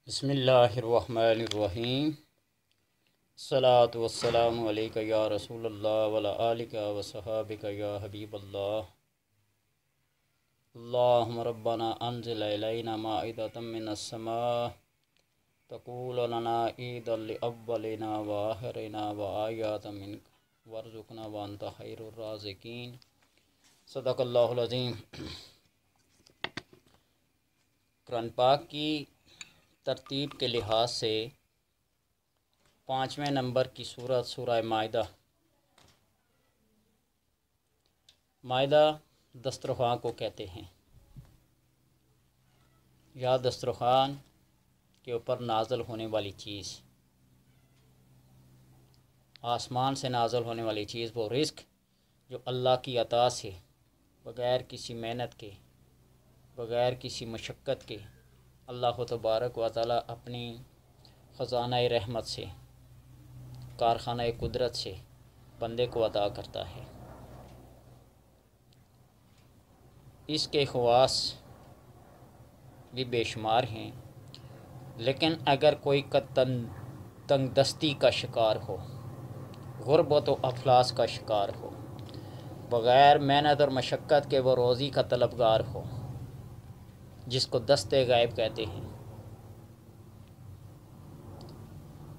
بسم اللہ الرحمن الرحیم الصلاۃ والسلام علیک یا رسول اللہ وعلی آلک و صحابک یا حبیب اللہ اللہم ربنا انزل الینا مائدۃ من السماء تقول لنا عیدا لاولنا وآخرنا وآیات منک وارزقنا وانت خیر الرازقین۔ صدق اللہ العظیم۔ قرآن پاک کی ترتیب کے لحاظ سے 5ویں نمبر کی سورت سورہ مائدہ۔ مائدہ دسترخوان کو کہتے ہیں، یا دسترخوان کے اوپر نازل ہونے والی چیز، آسمان سے نازل ہونے والی چیز، وہ رزق جو اللہ کی عطا سے بغیر کسی محنت کے، بغیر کسی مشقت کے اللہ تبارک و تعالی اپنی خزانہ رحمت سے، کارخانہ قدرت سے بندے کو عطا کرتا ہے۔ اس کے خواص بھی بے شمار ہیں، لیکن اگر کوئی تنگ دستی کا شکار ہو، غربت و افلاس کا شکار ہو، بغیر محنت اور مشقت کے وہ روزی کا طلبگار ہو، جس کو دست غائب کہتے ہیں،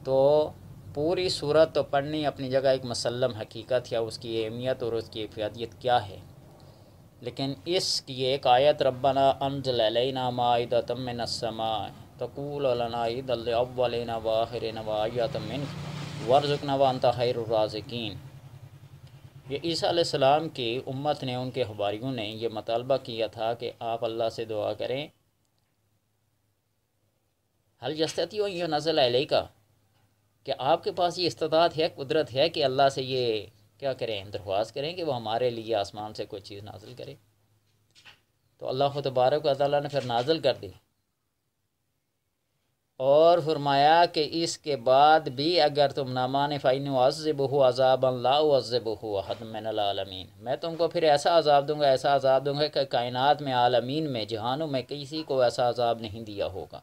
تو پوری صورت تو پڑھنی اپنی جگہ ایک مسلم حقیقت ہے، اس کی اہمیت اور اس کی افادیت کیا ہے، لیکن اس کی ایک آیت ربنا انزل علینا مائدۃ من السماء تقول لنا عیدا لاولنا وآخرنا وآیات منک وارزقنا وانت خیر الرازقین، یہ عیسیٰ علیہ السلام کی امت نے، ان کے حواریوں نے یہ مطالبہ کیا تھا کہ آپ اللہ سے دعا کریں، حل یستطیع ان ینزل علیک، کہ آپ کے پاس یہ استطاعت ہے، قدرت ہے کہ اللہ سے یہ کیا کریں، درخواست کریں کہ وہ ہمارے لیے آسمان سے کوئی چیز نازل کرے۔ تو اللہ تبارک و تعالیٰ نے پھر نازل کر دی اور فرمایا کہ اس کے بعد بھی اگر تم نہ مانے فإنی أعذبہ عذابا لا أعذبہ أحد من العالمین، میں تم کو پھر ایسا عذاب دوں گا، ایسا عذاب دوں گا کہ کائنات میں، عالمین میں، جہانوں میں کسی کو ایسا عذاب نہیں دیا ہوگا۔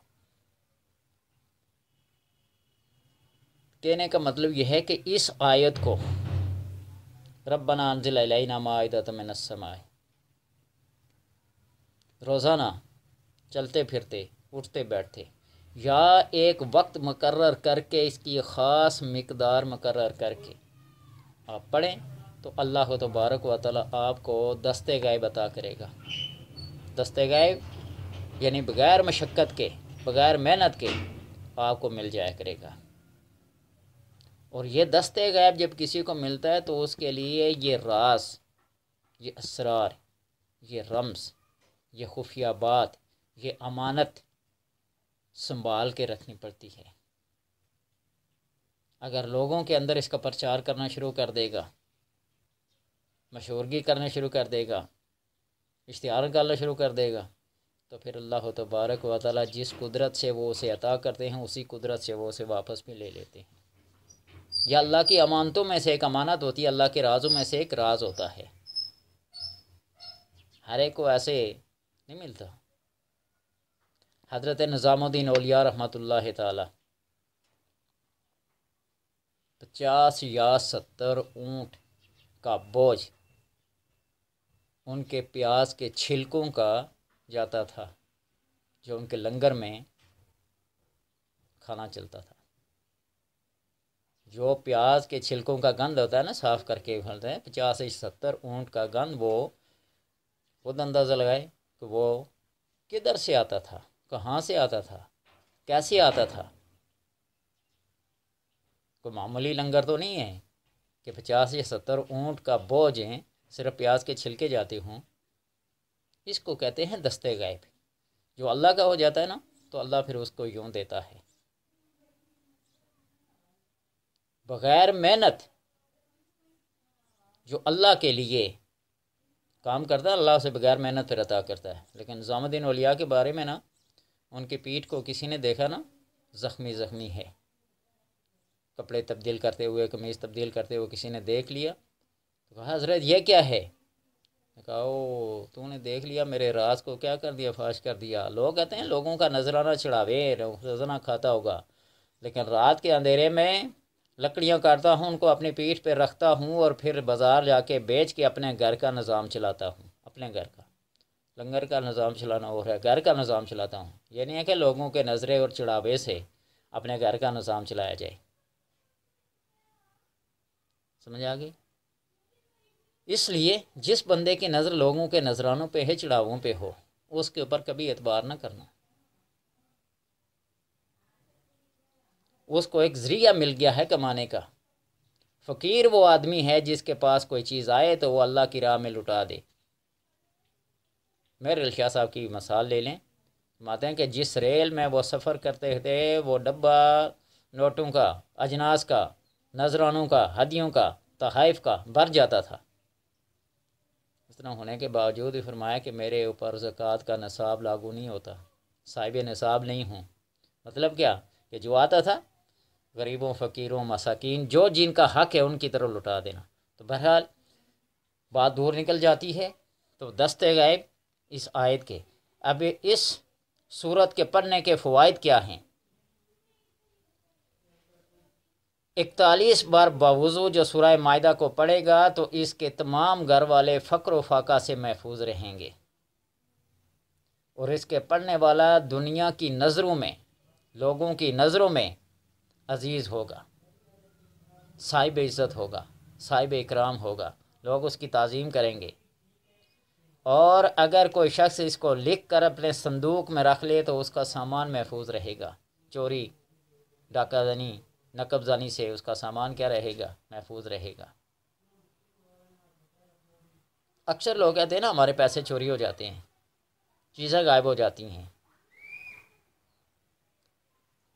کہنے کا مطلب یہ ہے کہ اس آیت کو ربنا انزل علینا مائدۃ من السماء، روزانہ چلتے پھرتے، اٹھتے بیٹھتے، یا ایک وقت مقرر کر کے، اس کی خاص مقدار مقرر کر کے آپ پڑھیں تو اللہ تبارک و تعالی آپ کو دست غائب عطا کرے گا۔ دست غائب یعنی بغیر مشقت کے، بغیر محنت کے آپ کو مل جایا کرے گا۔ اور یہ دست غائب جب کسی کو ملتا ہے تو اس کے لیے یہ راز، یہ اسرار، یہ رمز، یہ خفیہ بات، یہ امانت سنبھال کے رکھنی پڑتی ہے۔ اگر لوگوں کے اندر اس کا پرچار کرنا شروع کر دے گا، مشہورگی کرنا شروع کر دے گا، اشتہار کرنا شروع کر دے گا، تو پھر اللہ تبارک و تعالی جس قدرت سے وہ اسے عطا کرتے ہیں، اسی قدرت سے وہ اسے واپس بھی لے لیتے ہیں۔ یہ اللہ کی امانتوں میں سے ایک امانت ہوتی ہے، اللہ کے رازوں میں سے ایک راز ہوتا ہے، ہر ایک کو ایسے نہیں ملتا۔ حضرت نظام الدین اولیاء رحمۃ اللہ تعالی 50 یا 70 اونٹ کا بوجھ ان کے پیاز کے چھلکوں کا جاتا تھا، جو ان کے لنگر میں کھانا چلتا تھا۔ جو پیاز کے چھلکوں کا گند ہوتا ہے نا، صاف کر کے کھلتے ہیں، 50 سے 70 اونٹ کا گند، وہ خود اندازہ لگائے کہ وہ کدھر سے آتا تھا، کہاں سے آتا تھا، کیسے آتا تھا۔ کوئی معمولی لنگر تو نہیں ہے کہ 50 یا 70 اونٹ کا بوجھ صرف پیاز کے چھلکے جاتے ہوں۔ اس کو کہتے ہیں دست غائب۔ جو اللہ کا ہو جاتا ہے نا، تو اللہ پھر اس کو یوں دیتا ہے، بغیر محنت جو اللہ کے لیے کام کرتا ہے، اللہ سے بغیر محنت پھر عطا کرتا ہے۔ لیکن نظام الدین اولیاء کے بارے میں نا، ان کی پیٹھ کو کسی نے دیکھا نا، زخمی زخمی ہے، کپڑے تبدیل کرتے ہوئے، قمیض تبدیل کرتے ہوئے کسی نے دیکھ لیا تو کہا حضرت یہ کیا ہے؟ کہا او تو نے دیکھ لیا میرے راز کو، کیا کر دیا، فاش کر دیا۔ لوگ کہتے ہیں لوگوں کا نذرانہ چڑھاوے، روزانہ کھاتا ہوگا، لیکن رات کے اندھیرے میں لکڑیاں کاٹتا ہوں، ان کو اپنی پیٹھ پہ رکھتا ہوں اور پھر بازار جا کے بیچ کے اپنے گھر کا نظام چلاتا ہوں، اپنے گھر کا لنگر کا نظام چلانا اور ہے، گھر کا نظام چلاتا ہوں۔ یہ نہیں ہے کہ لوگوں کے نظرے اور چڑھاوے سے اپنے گھر کا نظام چلایا جائے۔ سمجھ آ گئی؟ اس لیے جس بندے کی نظر لوگوں کے نذرانوں پہ ہے، چڑھاووں پہ ہو، اس کے اوپر کبھی اعتبار نہ کرنا۔ اس کو ایک ذریعہ مل گیا ہے کمانے کا۔ فقیر وہ آدمی ہے جس کے پاس کوئی چیز آئے تو وہ اللہ کی راہ میں لٹا دے۔ میرے شاہ صاحب کی مثال لے لیں، فرماتے ہیں کہ جس ریل میں وہ سفر کرتے تھے وہ ڈبہ نوٹوں کا، اجناس کا، نذرانوں کا، ہدیوں کا، تحائف کا بھر جاتا تھا۔ اس طرح ہونے کے باوجود بھی فرمایا کہ میرے اوپر زکوٰۃ کا نصاب لاگو نہیں ہوتا، صاحب نصاب نہیں ہوں۔ مطلب کیا کہ جو آتا تھا غریبوں، فقیروں، مساکین، جو جن کا حق ہے ان کی طرف لٹا دینا۔ تو بہرحال بات دور نکل جاتی ہے، تو دستے غائب اس آیت کے۔ اب اس سورت کے پڑھنے کے فوائد کیا ہیں؟ 41 بار باوضو جو سورہ مائدہ کو پڑھے گا تو اس کے تمام گھر والے فقر و فاقہ سے محفوظ رہیں گے، اور اس کے پڑھنے والا دنیا کی نظروں میں، لوگوں کی نظروں میں عزیز ہوگا، صاحب عزت ہوگا، صاحب اکرام ہوگا، لوگ اس کی تعظیم کریں گے۔ اور اگر کوئی شخص اس کو لکھ کر اپنے صندوق میں رکھ لے تو اس کا سامان محفوظ رہے گا، چوری، ڈاکہ زنی، نقب زنی سے اس کا سامان کیا رہے گا؟ محفوظ رہے گا۔ اکثر لوگ کہتے ہیں نا ہمارے پیسے چوری ہو جاتے ہیں، چیزیں غائب ہو جاتی ہیں،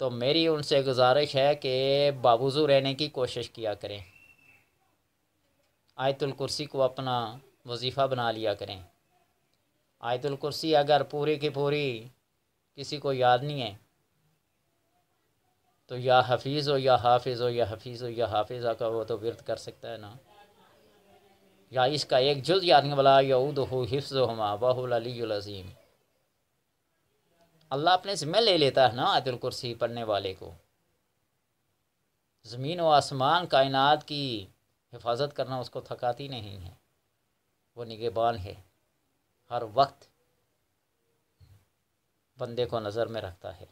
تو میری ان سے گزارش ہے کہ باوضو رہنے کی کوشش کیا کریں، آیت الکرسی کو اپنا وظیفہ بنا لیا کریں۔ آیت الکرسی اگر پوری کی پوری کسی کو یاد نہیں ہے تو یا حفیظ ہو یا حافظ ہو یا حفیظ ہو یا حافظہ کا وہ تو ورد کر سکتا ہے نا، یا اس کا ایک جز یاد نہیں، ولا یعودہ حفظہما وہو العلی العظیم۔ اللہ اپنے ذمہ لے لیتا ہے نا آیت الکرسی پڑھنے والے کو۔ زمین و آسمان کائنات کی حفاظت کرنا اس کو تھکاتی نہیں ہے، وہ نگہبان ہے، ہر وقت بندے کو نظر میں رکھتا ہے۔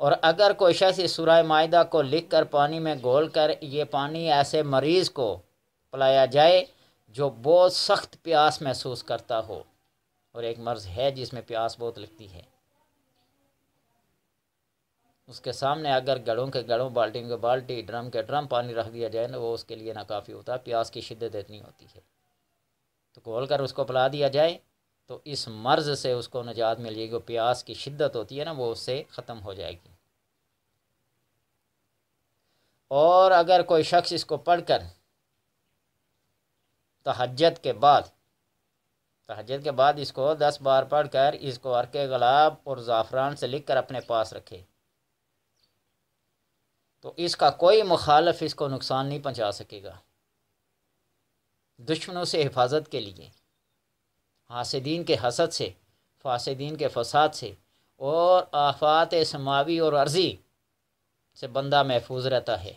اور اگر کوئی شخص اس سورہ مائدہ کو لکھ کر پانی میں گھول کر یہ پانی ایسے مریض کو پلایا جائے جو بہت سخت پیاس محسوس کرتا ہو، اور ایک مرض ہے جس میں پیاس بہت لگتی ہے، اس کے سامنے اگر گڑھوں کے گڑھوں، بالٹیوں کے بالٹی، ڈرم کے ڈرم پانی رکھ دیا جائے نا، وہ اس کے لیے ناکافی ہوتا ہے، پیاس کی شدت اتنی ہوتی ہے، تو گھول کر اس کو پلا دیا جائے تو اس مرض سے اس کو نجات مل جائے گی، پیاس کی شدت ہوتی ہے نا وہ اس سے ختم ہو جائے گی۔ اور اگر کوئی شخص اس کو پڑھ کر تہجد کے بعد اس کو 10 بار پڑھ کر اس کو عرق گلاب اور زعفران سے لکھ کر اپنے پاس رکھے تو اس کا کوئی مخالف اس کو نقصان نہیں پہنچا سکے گا۔ دشمنوں سے حفاظت کے لیے، حاسدین کے حسد سے، فاسدین کے فساد سے، اور آفات سماوی اور عرضی سے بندہ محفوظ رہتا ہے،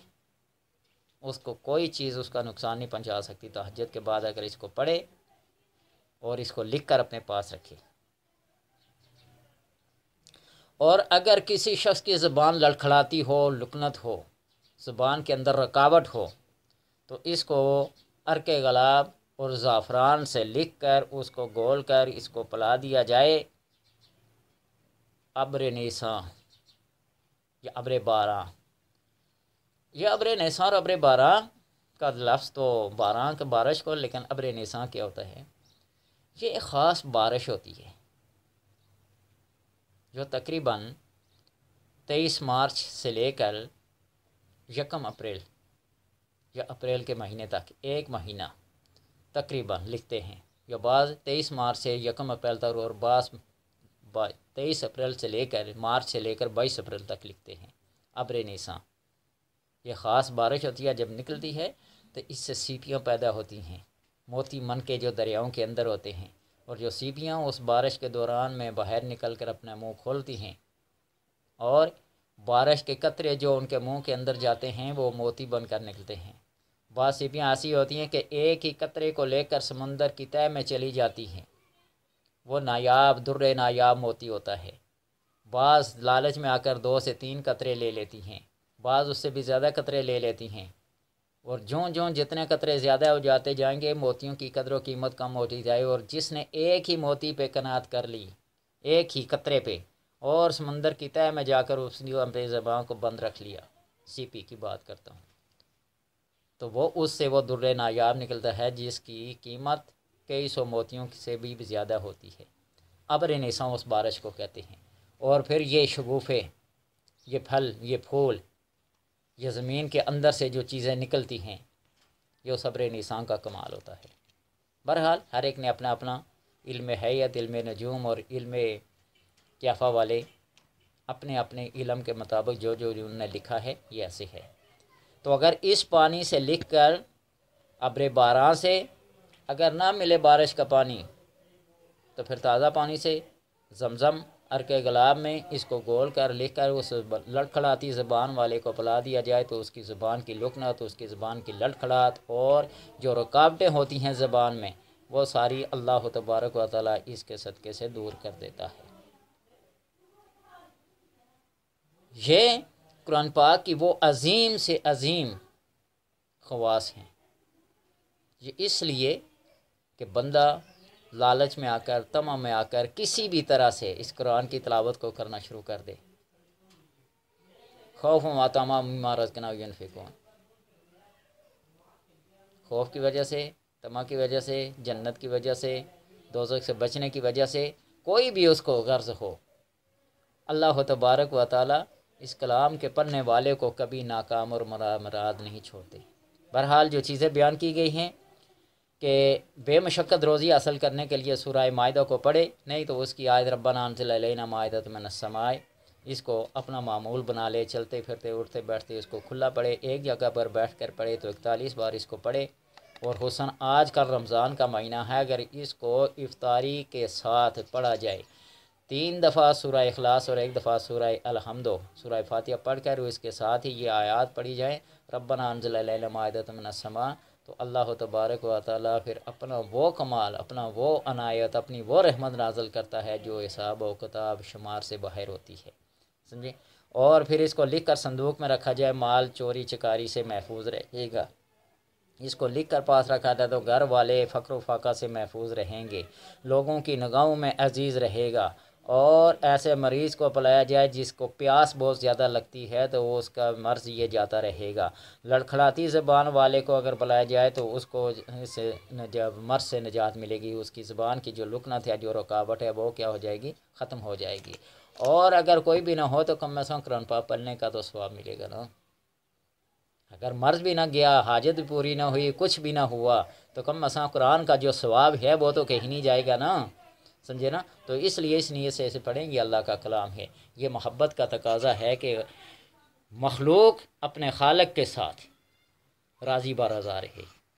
اس کو کوئی چیز اس کا نقصان نہیں پہنچا سکتی۔ تہجد کے بعد اگر اس کو پڑھے اور اس کو لکھ کر اپنے پاس رکھے۔ اور اگر کسی شخص کی زبان لڑکھڑاتی ہو، لکنت ہو، زبان کے اندر رکاوٹ ہو، تو اس کو عرق گلاب اور زعفران سے لکھ کر اس کو گھول کر اس کو پلا دیا جائے۔ ابر نیساں یا ابر باراں، یہ ابر نیساں اور ابر باراں کا لفظ تو باراں کا بارش کو، لیکن ابر نیساں کیا ہوتا ہے؟ یہ ایک خاص بارش ہوتی ہے جو تقریباً 23 مارچ سے لے کر 1 اپریل یا اپریل کے مہینے تک ایک مہینہ تقریباً لکھتے ہیں، یا بعض 23 مارچ سے 1 اپریل تک، اور بعض 23 اپریل سے لے کر مارچ سے لے کر 22 اپریل تک لکھتے ہیں ابر نیساں۔ یہ خاص بارش ہوتی ہے، جب نکلتی ہے تو اس سے سیپیاں پیدا ہوتی ہیں، موتی من کے جو دریاؤں کے اندر ہوتے ہیں، اور جو سیپیاں اس بارش کے دوران میں باہر نکل کر اپنا منہ کھولتی ہیں، اور بارش کے قطرے جو ان کے منہ کے اندر جاتے ہیں وہ موتی بن کر نکلتے ہیں۔ بعض سیپیاں ایسی ہوتی ہیں کہ ایک ہی قطرے کو لے کر سمندر کی تہہ میں چلی جاتی ہیں، وہ نایاب در نایاب موتی ہوتا ہے۔ بعض لالچ میں آ کر 2 سے 3 قطرے لے لیتی ہیں، بعض اس سے بھی زیادہ قطرے لے لیتی ہیں، اور جوں جتنے قطرے زیادہ ہو جاتے جائیں گے موتیوں کی قدر و قیمت کم ہوتی جائے، اور جس نے ایک ہی موتی پہ قناعت کر لی، ایک ہی قطرے پہ، اور سمندر کی تہہ میں جا کر اس نے اپنی زبان کو بند رکھ لیا، سیپی کی بات کرتا ہوں، تو وہ اس سے وہ در نایاب نکلتا ہے جس کی قیمت کئی سو موتیوں سے بھی زیادہ ہوتی ہے۔ ابر نیساں اس بارش کو کہتے ہیں۔ اور پھر یہ شگوفے، یہ پھل، یہ پھول، یہ زمین کے اندر سے جو چیزیں نکلتی ہیں، یہ صبر نیسان کا کمال ہوتا ہے۔ بہرحال ہر ایک نے اپنا اپنا علم حیت، علم نجوم اور علم کیافہ والے اپنے اپنے علم کے مطابق جو انہوں نے لکھا ہے یہ ایسے ہے۔ تو اگر اس پانی سے لکھ کر ابر باران سے اگر نہ ملے بارش کا پانی، تو پھر تازہ پانی سے زمزم عرق گلاب میں اس کو گول کر لکھ کر اس لڑکھڑاتی زبان والے کو پلا دیا جائے، تو اس کی زبان کی لکنت، اس کی زبان کی لڑکھڑات اور جو رکاوٹیں ہوتی ہیں زبان میں، وہ ساری اللہ تبارک و تعالیٰ اس کے صدقے سے دور کر دیتا ہے۔ یہ قرآن پاک کی وہ عظیم سے عظیم خواص ہیں۔ یہ اس لیے کہ بندہ لالچ میں آ کر، طمع میں آ کر کسی بھی طرح سے اس قرآن کی تلاوت کو کرنا شروع کر دے۔ خوف و طمع مما رزقناہم ینفقون، خوف کی وجہ سے، طمع کی وجہ سے، جنت کی وجہ سے، دوزخ سے بچنے کی وجہ سے، کوئی بھی اس کو غرض ہو، اللہ تبارک و تعالی اس کلام کے پڑھنے والے کو کبھی ناکام اور مراد نہیں چھوڑتے۔ بہرحال جو چیزیں بیان کی گئی ہیں کہ بے مشقت روزی حاصل کرنے کے لیے سورہ مائدہ کو پڑھے، نہیں تو اس کی آیت ربنا انزل علینا مائدۃ من السماء، اس کو اپنا معمول بنا لے، چلتے پھرتے اٹھتے بیٹھتے اس کو کھلا پڑھے، ایک جگہ پر بیٹھ کر پڑھے تو 41 بار اس کو پڑھے۔ اور حسن آج کل رمضان کا مہینہ ہے، اگر اس کو افطاری کے ساتھ پڑھا جائے، 3 دفعہ سورہ اخلاص اور 1 دفعہ سورہ الحمد، سورہ فاتحہ پڑھ کر اس کے ساتھ ہی یہ آیات پڑھی جائیں، ربنا انزل علینا مائدۃ من السماء، تو اللہ تبارک و تعالیٰ پھر اپنا وہ کمال، اپنا وہ عنایت، اپنی وہ رحمت نازل کرتا ہے جو حساب و کتاب شمار سے باہر ہوتی ہے، سمجھے؟ اور پھر اس کو لکھ کر صندوق میں رکھا جائے، مال چوری چکاری سے محفوظ رہے گا۔ اس کو لکھ کر پاس رکھا جائے تو گھر والے فقر و فاقہ سے محفوظ رہیں گے، لوگوں کی نگاہوں میں عزیز رہے گا۔ اور ایسے مریض کو پلایا جائے جس کو پیاس بہت زیادہ لگتی ہے تو وہ اس کا مرض یہ جاتا رہے گا۔ لڑکھڑاتی زبان والے کو اگر پلایا جائے تو اس کو مرض سے نجات ملے گی، اس کی زبان کی جو لکنت ہے، جو رکاوٹ ہے، وہ کیا ہو جائے گی؟ ختم ہو جائے گی۔ اور اگر کوئی بھی نہ ہو تو کم از کم قرآن پاک پڑھنے کا تو ثواب ملے گا نا۔ اگر مرض بھی نہ گیا، حاجت بھی پوری نہ ہوئی، کچھ بھی نہ ہوا، تو کم از کم قرآن کا جو ثواب ہے وہ تو کہیں نہیں جائے گا نا، سمجھے نا؟ تو اس لیے اس نیت سے اسے پڑھیں گے، اللہ کا کلام ہے، یہ محبت کا تقاضا ہے کہ مخلوق اپنے خالق کے ساتھ راضی برضا رہے۔